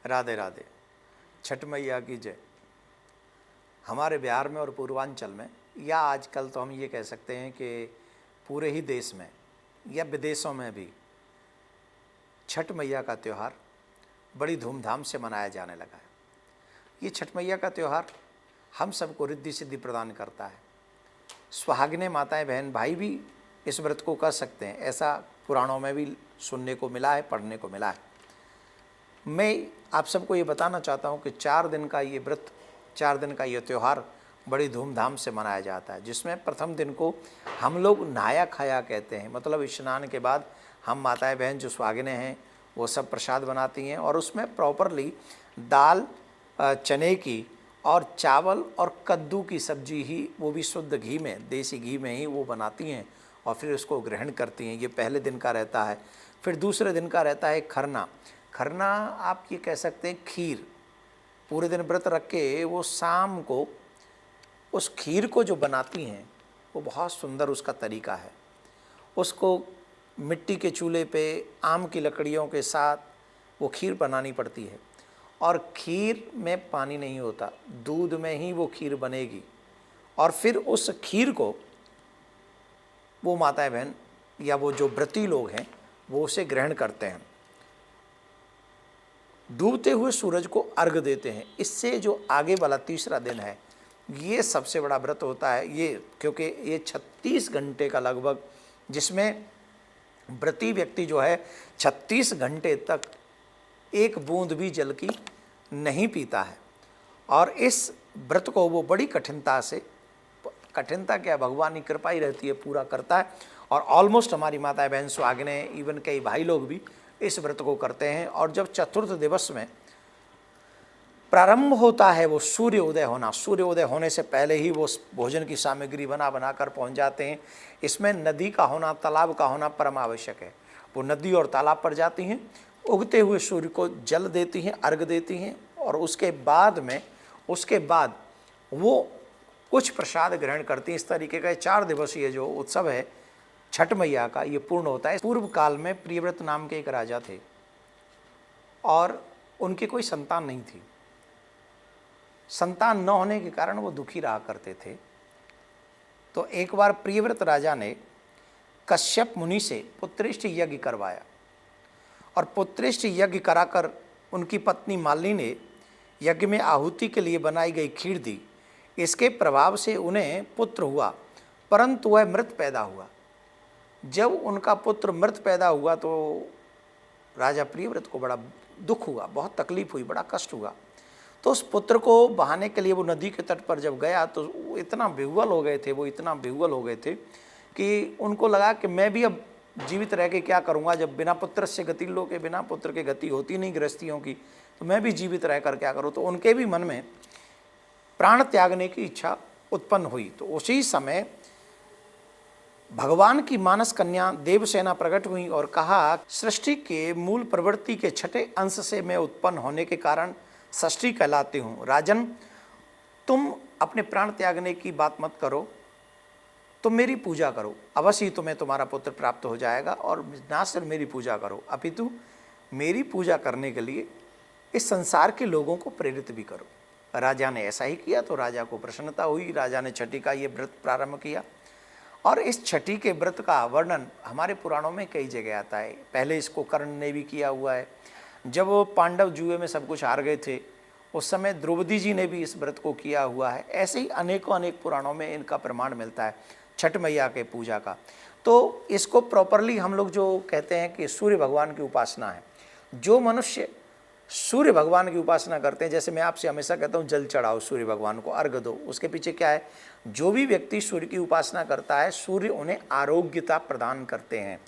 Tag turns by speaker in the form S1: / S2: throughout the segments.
S1: राधे राधे। छठ मैया की जय। हमारे बिहार में और पूर्वांचल में, या आजकल तो हम ये कह सकते हैं कि पूरे ही देश में या विदेशों में भी छठ मैया का त्यौहार बड़ी धूमधाम से मनाया जाने लगा है। ये छठ मैया का त्यौहार हम सबको रिद्धि सिद्धि प्रदान करता है। सुहागिनें माताएं बहन भाई भी इस व्रत को कर सकते हैं, ऐसा पुराणों में भी सुनने को मिला है, पढ़ने को मिला है। मैं आप सबको ये बताना चाहता हूँ कि 4 दिन का ये व्रत, 4 दिन का ये त्यौहार बड़ी धूमधाम से मनाया जाता है, जिसमें प्रथम दिन को हम लोग नहाया खाया कहते हैं। मतलब स्नान के बाद हम माताएं बहन जो सुहागिनें हैं वो सब प्रसाद बनाती हैं और उसमें प्रॉपरली दाल, चने की और चावल और कद्दू की सब्जी ही, वो भी शुद्ध घी में, देसी घी में ही वो बनाती हैं और फिर उसको ग्रहण करती हैं। ये पहले दिन का रहता है। फिर दूसरे दिन का रहता है खरना। खरना आप ये कह सकते हैं खीर। पूरे दिन व्रत रख के वो शाम को उस खीर को जो बनाती हैं वो बहुत सुंदर उसका तरीका है। उसको मिट्टी के चूल्हे पे आम की लकड़ियों के साथ वो खीर बनानी पड़ती है और खीर में पानी नहीं होता, दूध में ही वो खीर बनेगी और फिर उस खीर को वो माताएं बहन या वो जो व्रती लोग हैं वो उसे ग्रहण करते हैं। डूबते हुए सूरज को अर्घ देते हैं। इससे जो आगे वाला तीसरा दिन है ये सबसे बड़ा व्रत होता है ये, क्योंकि ये 36 घंटे का लगभग, जिसमें व्रती व्यक्ति जो है 36 घंटे तक एक बूंद भी जल की नहीं पीता है और इस व्रत को वो बड़ी कठिनता से, कठिनता क्या, भगवान की कृपा ही रहती है, पूरा करता है। और ऑलमोस्ट हमारी माताएं बहन सुहागिनें, इवन कई भाई लोग भी इस व्रत को करते हैं। और जब चतुर्थ दिवस में प्रारंभ होता है वो सूर्य उदय होना, सूर्य उदय होने से पहले ही वो भोजन की सामग्री बना बना कर पहुँच जाते हैं। इसमें नदी का होना, तालाब का होना परम आवश्यक है। वो नदी और तालाब पर जाती हैं, उगते हुए सूर्य को जल देती हैं, अर्घ देती हैं और उसके बाद वो कुछ प्रसाद ग्रहण करती हैं। इस तरीके का 4 दिवसीय जो उत्सव है छठ मैया का ये पूर्ण होता है। पूर्व काल में प्रियव्रत नाम के एक राजा थे और उनकी कोई संतान नहीं थी। संतान न होने के कारण वो दुखी रहा करते थे। तो एक बार प्रियव्रत राजा ने कश्यप मुनि से पुत्रेष्टि यज्ञ करवाया और पुत्रेष्टि यज्ञ कराकर उनकी पत्नी मालिनी ने यज्ञ में आहुति के लिए बनाई गई खीर दी। इसके प्रभाव से उन्हें पुत्र हुआ, परंतु वह मृत पैदा हुआ। जब उनका पुत्र मृत पैदा हुआ तो राजा प्रियव्रत को बड़ा दुख हुआ, बहुत तकलीफ हुई, बड़ा कष्ट हुआ। तो उस पुत्र को बहाने के लिए वो नदी के तट पर जब गया तो वो इतना विह्वल हो गए थे कि उनको लगा कि मैं भी अब जीवित रह के क्या करूँगा, जब बिना पुत्र से गति, लोग के बिना पुत्र के गति होती नहीं गृहस्थियों की, तो मैं भी जीवित रह कर क्या करूँ। तो उनके भी मन में प्राण त्यागने की इच्छा उत्पन्न हुई। तो उसी समय भगवान की मानस कन्या देवसेना प्रकट हुई और कहा, सृष्टि के मूल प्रवृत्ति के छठे अंश से मैं उत्पन्न होने के कारण षष्ठी कहलाती हूँ। राजन, तुम अपने प्राण त्यागने की बात मत करो, तुम मेरी पूजा करो, अवश्य ही तुम्हें तुम्हारा पुत्र प्राप्त हो जाएगा। और ना सिर्फ मेरी पूजा करो अपितु मेरी पूजा करने के लिए इस संसार के लोगों को प्रेरित भी करो। राजा ने ऐसा ही किया तो राजा को प्रसन्नता हुई। राजा ने छठी का ये व्रत प्रारंभ किया और इस छठी के व्रत का वर्णन हमारे पुराणों में कई जगह आता है। पहले इसको कर्ण ने भी किया हुआ है। जब वो पांडव जुए में सब कुछ हार गए थे उस समय द्रौपदी जी ने भी इस व्रत को किया हुआ है। ऐसे ही अनेकों अनेक पुराणों में इनका प्रमाण मिलता है छठ मैया के पूजा का। तो इसको प्रॉपरली हम लोग जो कहते हैं कि सूर्य भगवान की उपासना है। जो मनुष्य सूर्य भगवान की उपासना करते हैं, जैसे मैं आपसे हमेशा कहता हूँ जल चढ़ाओ, सूर्य भगवान को अर्घ दो, उसके पीछे क्या है, जो भी व्यक्ति सूर्य की उपासना करता है सूर्य उन्हें आरोग्यता प्रदान करते हैं।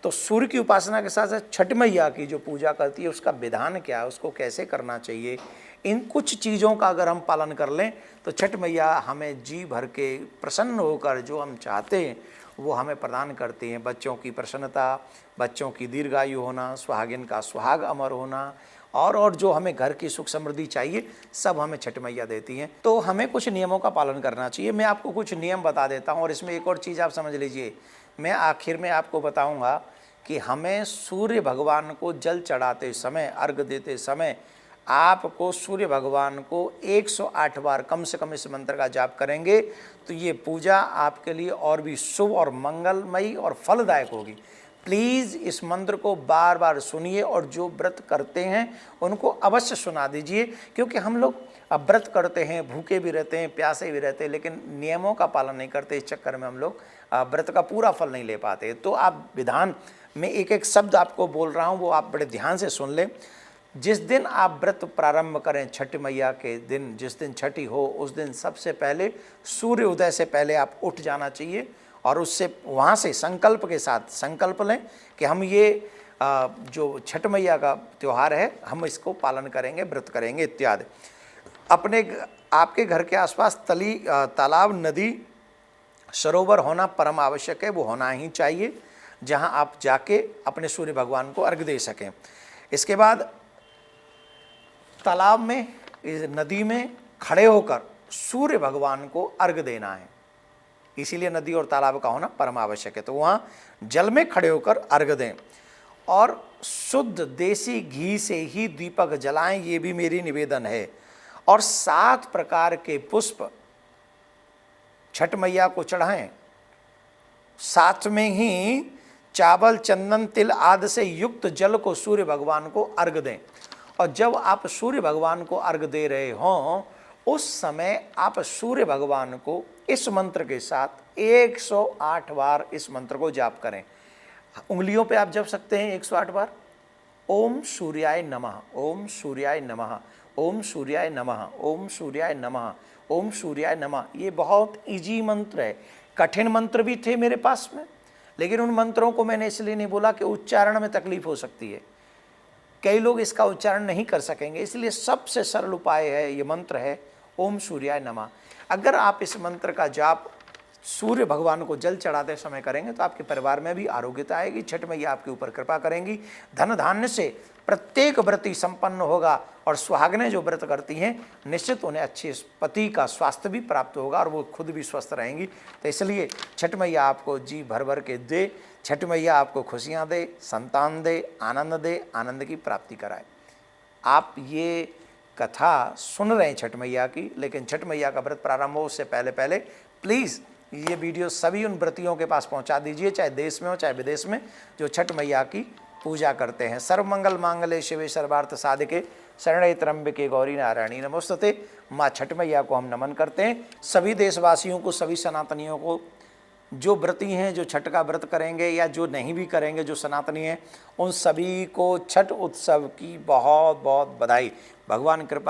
S1: तो सूर्य की उपासना के साथ साथ छठ मैया की जो पूजा करती है उसका विधान क्या है, उसको कैसे करना चाहिए, इन कुछ चीज़ों का अगर हम पालन कर लें तो छठ मैया हमें जी भर के प्रसन्न होकर जो हम चाहते हैं वो हमें प्रदान करती हैं। बच्चों की प्रसन्नता, बच्चों की दीर्घायु होना, सुहागिन का सुहाग अमर होना और जो हमें घर की सुख समृद्धि चाहिए सब हमें छठ मैया देती हैं। तो हमें कुछ नियमों का पालन करना चाहिए। मैं आपको कुछ नियम बता देता हूँ और इसमें एक और चीज़ आप समझ लीजिए। मैं आखिर में आपको बताऊँगा कि हमें सूर्य भगवान को जल चढ़ाते समय, अर्घ देते समय आपको सूर्य भगवान को 108 बार कम से कम इस मंत्र का जाप करेंगे तो ये पूजा आपके लिए और भी शुभ और मंगलमयी और फलदायक होगी। प्लीज़ इस मंत्र को बार बार सुनिए और जो व्रत करते हैं उनको अवश्य सुना दीजिए, क्योंकि हम लोग अब व्रत करते हैं, भूखे भी रहते हैं, प्यासे भी रहते हैं, लेकिन नियमों का पालन नहीं करते। इस चक्कर में हम लोग व्रत का पूरा फल नहीं ले पाते। तो आप विधान में एक एक शब्द आपको बोल रहा हूँ, वो आप बड़े ध्यान से सुन लें। जिस दिन आप व्रत प्रारंभ करें, छठ मैया के दिन, जिस दिन छठी हो, उस दिन सबसे पहले सूर्य उदय से पहले आप उठ जाना चाहिए और उससे वहाँ से संकल्प के साथ संकल्प लें कि हम ये जो छठ मैया का त्यौहार है हम इसको पालन करेंगे, व्रत करेंगे इत्यादि। अपने आपके घर के आसपास तालाब, नदी, सरोवर होना परम आवश्यक है, वो होना ही चाहिए, जहाँ आप जाके अपने सूर्य भगवान को अर्घ दे सकें। इसके बाद तालाब में, इस नदी में खड़े होकर सूर्य भगवान को अर्घ देना है, इसीलिए नदी और तालाब का होना परम आवश्यक है। तो वहाँ जल में खड़े होकर अर्घ दें और शुद्ध देसी घी से ही दीपक जलाएं, ये भी मेरी निवेदन है। और 7 प्रकार के पुष्प छठ मैया को चढ़ाएं, साथ में ही चावल, चंदन, तिल आदि से युक्त जल को सूर्य भगवान को अर्घ दें। और जब आप सूर्य भगवान को अर्घ दे रहे हों उस समय आप सूर्य भगवान को इस मंत्र के साथ 108 बार इस मंत्र को जाप करें। उंगलियों पे आप जप सकते हैं 108 बार। ओम सूर्याय नमः, ओम सूर्याय नमः, ओम सूर्याय नमः, ओम सूर्याय नमः, ओम सूर्याय नमः। ये बहुत इजी मंत्र है। कठिन मंत्र भी थे मेरे पास में, लेकिन उन मंत्रों को मैंने इसलिए नहीं बोला कि उच्चारण में तकलीफ हो सकती है, कई लोग इसका उच्चारण नहीं कर सकेंगे, इसलिए सबसे सरल उपाय है, ये मंत्र है ओम सूर्याय नमः। अगर आप इस मंत्र का जाप सूर्य भगवान को जल चढ़ाते समय करेंगे तो आपके परिवार में भी आरोग्यता आएगी, छठ मैया आपके ऊपर कृपा करेंगी, धन धान्य से प्रत्येक व्रती संपन्न होगा और सुहागनें जो व्रत करती हैं निश्चित उन्हें अच्छे पति का स्वास्थ्य भी प्राप्त होगा और वो खुद भी स्वस्थ रहेंगी। तो इसलिए छठ मैया आपको जी भर भर के दे, छठ मैया आपको खुशियाँ दे, संतान दे, आनंद की प्राप्ति कराए। आप ये कथा सुन रहे हैं छठ मैया की, लेकिन छठ मैया का व्रत प्रारंभ हो उससे पहले पहले प्लीज़ ये वीडियो सभी उन व्रतियों के पास पहुंचा दीजिए, चाहे देश में हो चाहे विदेश में, जो छठ मैया की पूजा करते हैं। सर्वमंगल मांगल्ये शिवे सर्वार्थ साधिके शरण्ये त्र्यंबके गौरी नारायणी नमोस्तुते। माँ छठ मैया को हम नमन करते हैं। सभी देशवासियों को, सभी सनातनियों को, जो व्रती हैं, जो छठ का व्रत करेंगे या जो नहीं भी करेंगे, जो सनातनी हैं, उन सभी को छठ उत्सव की बहुत बहुत बधाई। भगवान कृपा